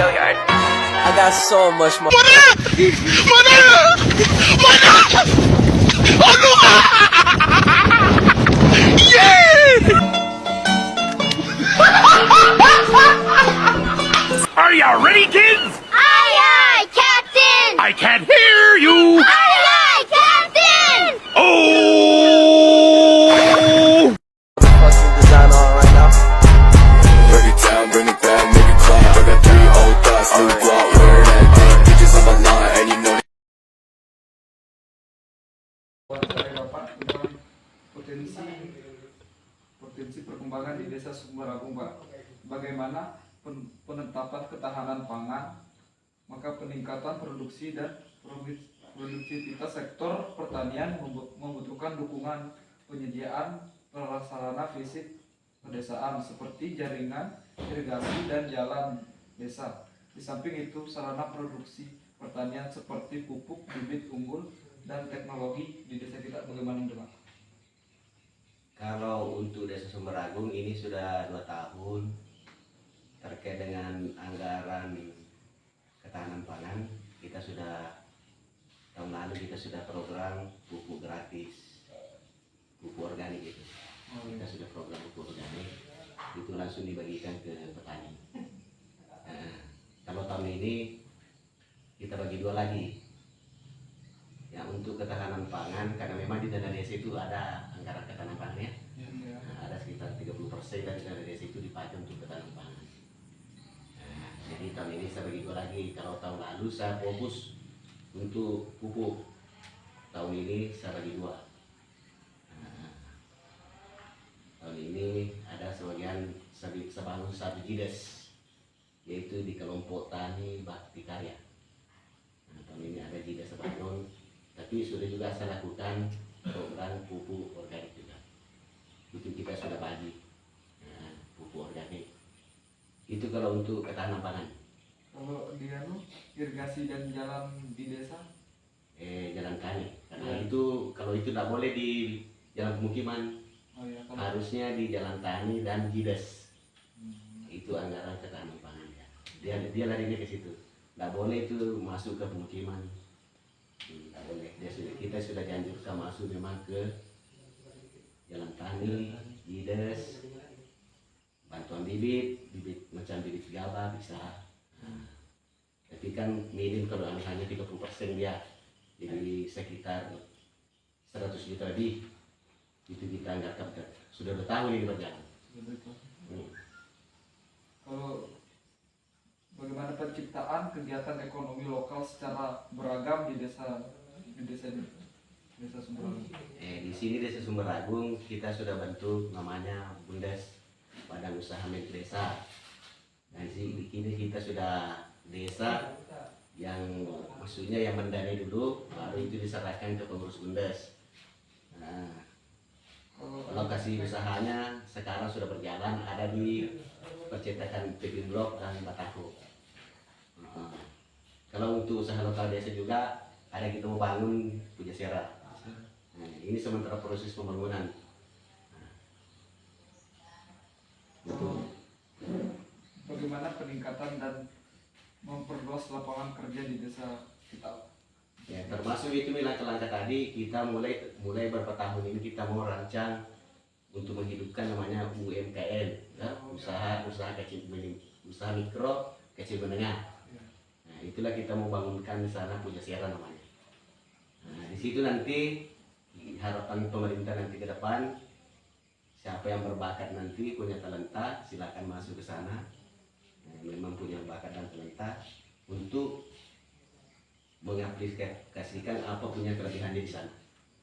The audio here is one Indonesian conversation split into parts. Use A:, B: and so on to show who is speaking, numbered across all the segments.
A: Gilliard. I got so much more.
B: Are ya ready, kids?
C: Aye, aye, Captain!
B: I can't hear you.
C: Aye, aye, Captain!
B: Oh!
A: Fucking design on right now.
D: Break it down, bring it back, make it clap. I got 3 old thoughts, new guap, wear that thing. Bitches on my line, and you know
E: Dari Bapak tentang potensi perkembangan di Desa Sumberagung, Pak. Bagaimana penetapan ketahanan pangan, maka peningkatan produksi dan produktivitas sektor pertanian membutuhkan dukungan penyediaan prasarana fisik pedesaan seperti jaringan irigasi dan jalan desa. Di samping itu, sarana produksi pertanian seperti pupuk, bibit unggul, dan teknologi di desa kita bagaimana, Pak?
F: Kalau untuk Desa Sumberagung ini sudah 2 tahun terkait dengan anggaran ketahanan pangan. Kita sudah tahun lalu kita sudah program pupuk gratis, pupuk organik itu. Kita sudah program pupuk organik itu langsung dibagikan ke petani. Nah, kalau tahun ini kita bagi 2 lagi. Ya, untuk ketahanan pangan, karena memang di dana desa itu ada anggaran ketahanan pangan ya. Nah, ada sekitar 30% dari dana desa itu dipakai untuk ketahanan pangan. Nah, jadi tahun ini saya bagi 2 lagi. Kalau tahun lalu saya fokus untuk pupuk, tahun ini saya bagi 2. Nah, tahun ini ada sebagian sebangun 1 jides, yaitu di kelompok tani bakti karya. Nah, tahun ini ada jides sebangun. Tapi sudah juga saya lakukan program pupuk organik juga. Itu kita sudah bagi pupuk organik. Itu kalau untuk ketahanan pangan.
E: Kalau di irigasi dan jalan di desa?
F: Jalan tani. Karena itu kalau itu tidak boleh di jalan pemukiman.
E: Oh, ya,
F: harusnya di jalan tani dan jides. Itu anggaran ketahanan pangan ya. Dia larinya ke situ. Tidak boleh itu masuk ke pemukiman. Tidak boleh. Kita sudah dianjurkan masuk memang ke jalan tani, jides, bantuan bibit macam bibit gabah bisa. Tapi kan minim kalau hanya 30% dia, jadi sekitar 100 juta lebih. Itu kita anggarkan sudah 2 tahun ini berjalan.
E: Kalau bagaimana penciptaan kegiatan ekonomi lokal secara beragam di desa Sumberagung?
F: Di sini Desa Sumberagung kita sudah bentuk namanya Bundes Badan Usaha Milik Desa. Dan di sini kita sudah desa yang maksudnya yang mendanai dulu, baru itu diserahkan ke pengurus Bundes. Nah, lokasi usahanya sekarang sudah berjalan, ada di percetakan Pipin Blok dan Batako. Kalau untuk usaha lokal desa juga ada kita mau bangun Pujasera. Nah, ini sementara proses pembangunan.
E: Bagaimana peningkatan dan memperluas lapangan kerja di desa kita?
F: Ya, termasuk itu langkah-langkah tadi kita mulai beberapa tahun ini kita mau rancang untuk menghidupkan namanya UMKM, ya, usaha kecil, usaha mikro kecil menengah. Nah, itulah kita mau bangunkan di sana Pujasera namanya. Nah, di situ nanti harapan pemerintah nanti ke depan, siapa yang berbakat nanti punya talenta silakan masuk ke sana. Nah, memang punya bakat dan talenta untuk mengaplikasikan apa punya kelebihannya di sana.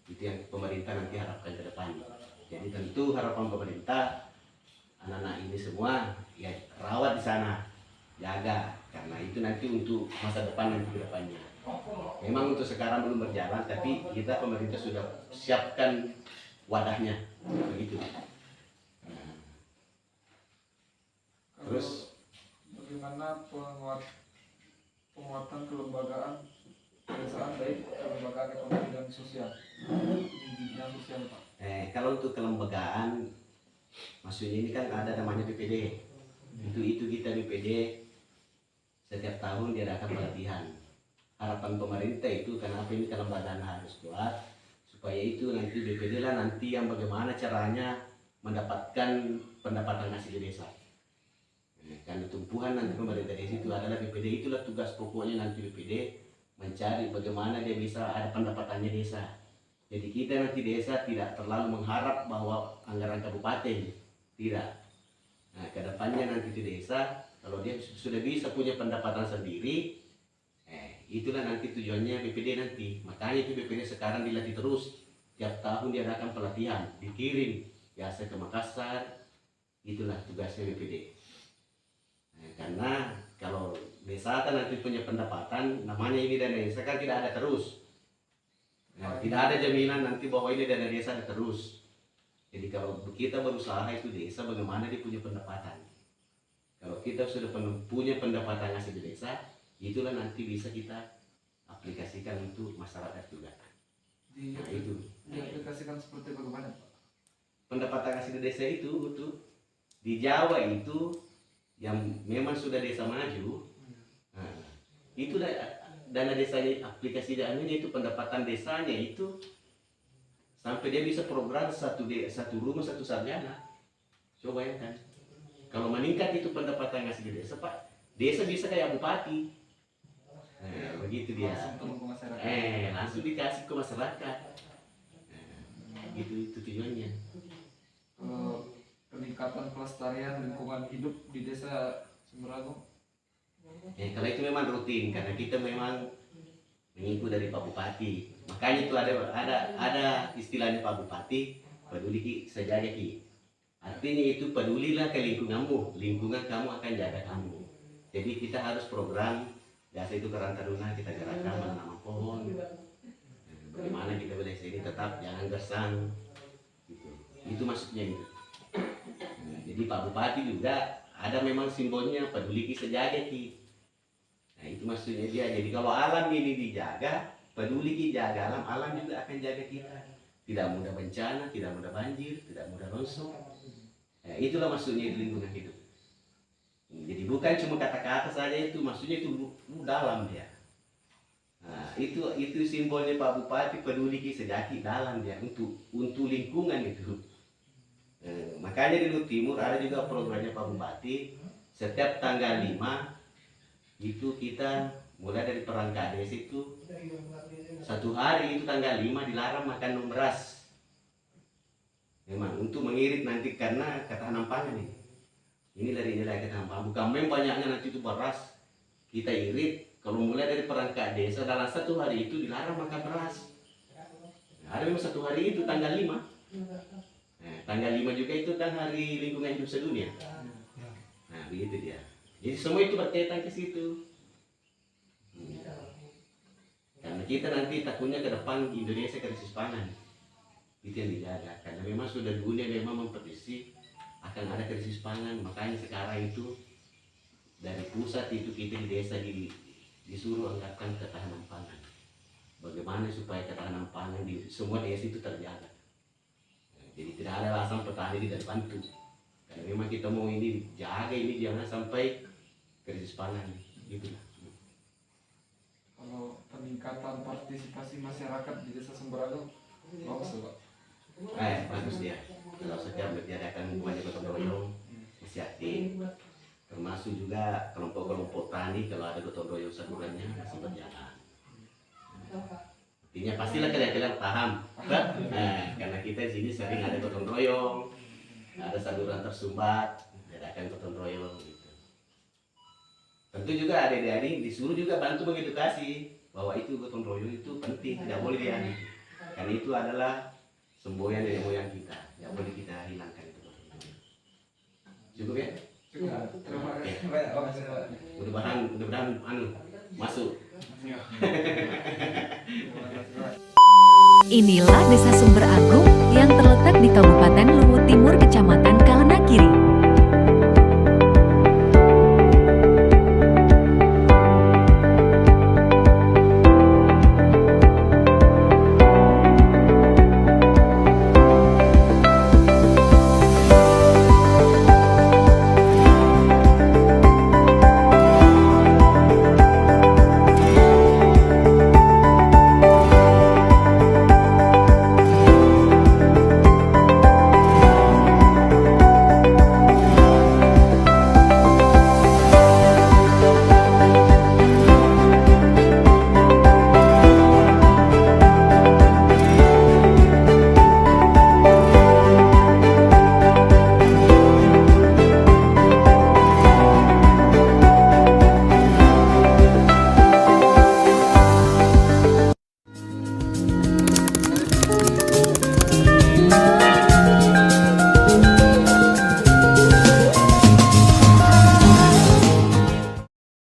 F: Itu yang pemerintah nanti harapkan ke depan. Jadi tentu harapan pemerintah anak-anak ini semua ya rawat di sana, jaga, karena itu nanti untuk masa depan nanti ke depannya. Memang untuk sekarang belum berjalan, tapi kita pemerintah sudah siapkan wadahnya, begitu. Nah, terus
E: bagaimana penguatan kelembagaan pedesaan, baik kelembagaan ekonomi dan sosial di bidang sosial, Pak?
F: Kalau untuk kelembagaan, maksudnya ini kan ada namanya BPD. Itu kita BPD setiap tahun diadakan pelatihan. Harapan pemerintah itu kenapa ini kelembagaan harus kuat, supaya itu nanti BPD lah nanti yang bagaimana caranya mendapatkan pendapatan hasil desa. Karena tumpuan nanti pemerintah desa itu adalah BPD, itulah tugas pokoknya nanti BPD mencari bagaimana dia bisa ada pendapatannya desa. Jadi kita nanti desa tidak terlalu mengharap bahwa anggaran kabupaten, tidak. Nah, kedepannya nanti di desa kalau dia sudah bisa punya pendapatan sendiri, itulah nanti tujuannya BPD nanti. Makanya itu BPD sekarang dilatih terus, tiap tahun diadakan pelatihan, dikirim biasa ke Makassar, itulah tugasnya BPD. Karena kalau desa kan nanti punya pendapatan, namanya ini dana desa kan tidak ada terus. Tidak ada jaminan nanti bahwa ini dana desa ada terus. Jadi kalau kita berusaha itu desa bagaimana dia punya pendapatan. Kalau kita sudah punya pendapatan hasil desa, itulah nanti bisa kita aplikasikan untuk masyarakat juga. Nah, itu
E: Diaplikasikan seperti bagaimana, Pak?
F: pendapatan hasil desa itu di Jawa itu yang memang sudah desa maju, nah, itu dana desanya, aplikasi dananya itu pendapatan desanya itu sampai dia bisa program satu rumah satu sarjana. Coba bayangkan kalau meningkat itu pendapatan hasil desa, Pak, desa bisa kayak bupati. Nah, begitu dia.
E: Langsung turun ke masyarakat.
F: Langsung dikasih ke masyarakat. Nah, itu tujuannya.
E: Peningkatan pelestarian lingkungan hidup di desa Sumber Agung.
F: Kalau itu memang rutin karena kita memang mengikut dari Pak Bupati. Makanya itu ada istilahnya Pak Bupati, peduli ki sejaga ki. Artinya itu pedulilah ke lingkunganmu, lingkungan kamu akan jaga kamu. Jadi kita harus program, biasa itu Karang Taruna kita gerakan menanam pohon. Bagaimana kita desa ini tetap jangan gersang. Gitu. Itu maksudnya itu. Jadi Pak Bupati juga ada memang simbolnya peduli ki sejaga ki. Nah itu maksudnya dia. Jadi kalau alam ini dijaga, peduli ki jaga alam, alam juga akan jaga kita. Tidak mudah bencana, tidak mudah banjir, tidak mudah longsor. Nah, itulah maksudnya itu lingkungan hidup. Jadi bukan cuma kata-kata saja itu, maksudnya itu dalam dia. Nah, itu simbolnya Pak Bupati peduli ki sejaga ki dalam dia untuk lingkungan itu. Makanya di Luhut Timur ada juga programnya Pak Bupati. Setiap tanggal 5 itu kita mulai dari perangkat desa itu satu hari itu tanggal 5 dilarang makan beras. Memang untuk mengirit nanti karena ketahanan pangan ini. Ini dari nilai ketahanan pangan. Bukan memang banyaknya nanti itu beras kita irit. Kalau mulai dari perangkat desa dalam satu hari itu dilarang makan beras. Nah, ada memang satu hari itu tanggal 5. Tanggal 5 juga itu kan hari lingkungan hidup sedunia. Nah, begitu dia. Jadi semua itu berkaitan ke situ. Karena kita nanti takutnya ke depan Indonesia krisis pangan. Itu yang dijaga. Karena memang sudah dunia memang memprediksi akan ada krisis pangan. Makanya sekarang itu dari pusat itu kita di desa disuruh angkatkan ketahanan pangan. Bagaimana supaya ketahanan pangan di semua desa itu terjaga. Jadi tidak ada alasan petani tidak dibantu. Karena memang kita mau ini jaga ini jangan sampai krisis pangan gitu.
E: Kalau peningkatan partisipasi masyarakat di desa Sumber Agung, bagus Pak.
F: Bagus dia. Kalau setiap diadakan banyak gotong royong, masih aktif. Termasuk juga kelompok-kelompok tani kalau ada gotong royong salurannya masih berjalan. Artinya pastilah kalian paham. Karena kita di sini sering ada gotong royong, ada saluran tersumbat, diadakan gotong royong gitu. Tentu juga adik-adik disuruh juga bantu mengedukasi bahwa itu gotong royong itu penting, tidak boleh diambil. Karena itu adalah semboyan dari moyang kita, tidak boleh kita hilangkan itu. Cukup ya?
E: Juga terima kasih banyak Pak.
F: Mudah-mudahan masuk.
G: Inilah Desa Sumber Agung yang terletak di Kabupaten Luhut Timur, Kecamatan Kalengan.